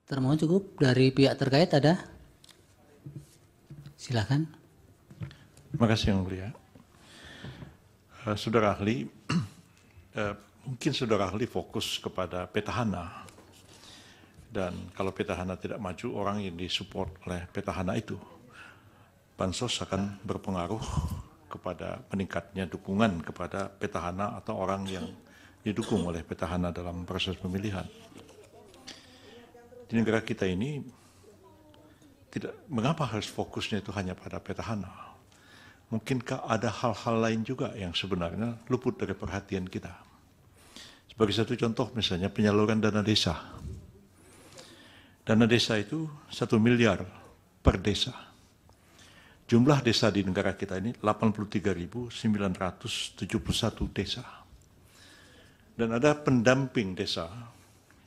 Termohon cukup. Dari pihak terkait ada? Silakan. Terima kasih Yang Mulia. Saudara ahli, mungkin saudara ahli fokus kepada petahana. Dan kalau petahana tidak maju, orang yang disupport oleh petahana itu, bansos akan berpengaruh kepada meningkatnya dukungan kepada petahana atau orang yang didukung oleh petahana dalam proses pemilihan. Di negara kita ini, mengapa harus fokusnya itu hanya pada petahana? Mungkinkah ada hal-hal lain juga yang sebenarnya luput dari perhatian kita? Sebagai satu contoh misalnya penyaluran dana desa. Dana desa itu 1 miliar per desa. Jumlah desa di negara kita ini 83.971 desa. Dan ada pendamping desa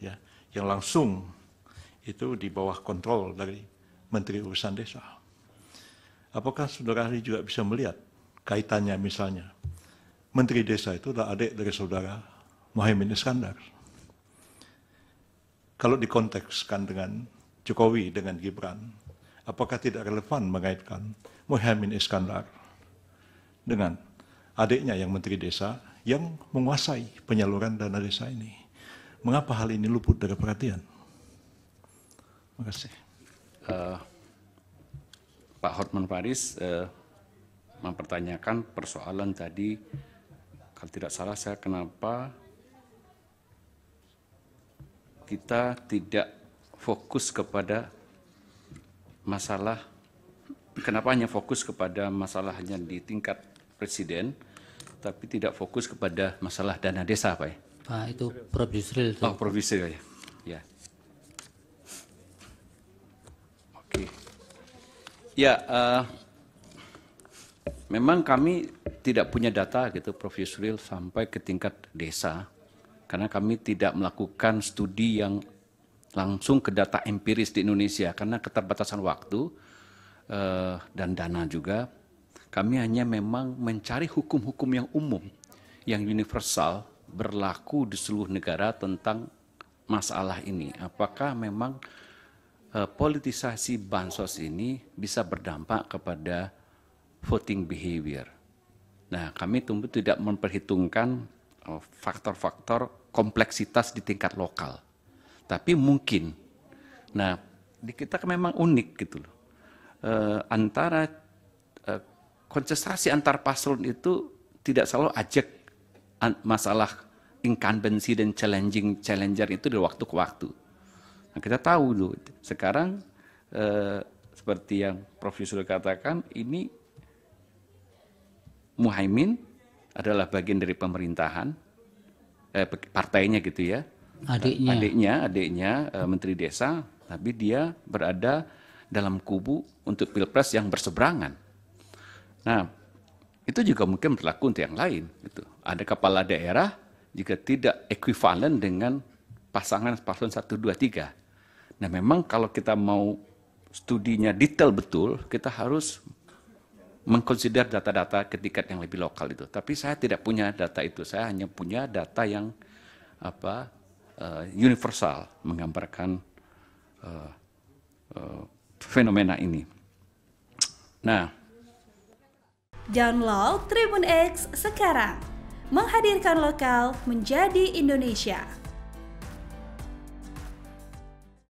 ya, yang langsung itu di bawah kontrol dari Menteri Urusan Desa. Apakah saudara ahli juga bisa melihat kaitannya misalnya Menteri Desa itu adalah adik dari saudara Muhaimin Iskandar. Kalau dikontekskan dengan Jokowi dengan Gibran, apakah tidak relevan mengaitkan Muhaimin Iskandar dengan adiknya yang Menteri Desa yang menguasai penyaluran dana desa ini? Mengapa hal ini luput dari perhatian? Terima kasih. Pak Hotman Paris mempertanyakan persoalan tadi, kalau tidak salah saya, kenapa kita tidak fokus kepada masalah, kenapa hanya fokus kepada masalah hanya di tingkat presiden, tapi tidak fokus kepada masalah dana desa, Pak ya? Pak, itu Prof. Yusril. Oh, Prof. Yusril ya. Ya. Oke. Ya, memang kami tidak punya data gitu, Prof. Yusril, sampai ke tingkat desa, karena kami tidak melakukan studi yang langsung ke data empiris di Indonesia, karena keterbatasan waktu dan dana juga. Kami hanya memang mencari hukum-hukum yang umum, yang universal, berlaku di seluruh negara tentang masalah ini. Apakah memang politisasi bansos ini bisa berdampak kepada voting behavior. Nah, kami tentu tidak memperhitungkan faktor-faktor kompleksitas di tingkat lokal. Tapi mungkin, nah di kita memang unik gitu loh. Antara kontestasi antar paslon itu tidak selalu ajak masalah incumbency dan challenger itu dari waktu ke waktu. Nah, kita tahu loh, sekarang seperti yang Prof. Yusril katakan, ini Muhaimin adalah bagian dari pemerintahan, partainya gitu ya. Adiknya Menteri Desa, tapi dia berada dalam kubu untuk pilpres yang berseberangan. Nah, itu juga mungkin berlaku untuk yang lain. Gitu. Ada kepala daerah jika tidak ekuivalen dengan pasangan paslon 1, 2, 3. Nah, memang kalau kita mau studinya detail betul, kita harus mengkonsider data-data ke tingkat yang lebih lokal itu. Tapi saya tidak punya data itu, saya hanya punya data yang universal, menggambarkan fenomena ini. Nah, download Tribun X sekarang, menghadirkan lokal menjadi Indonesia.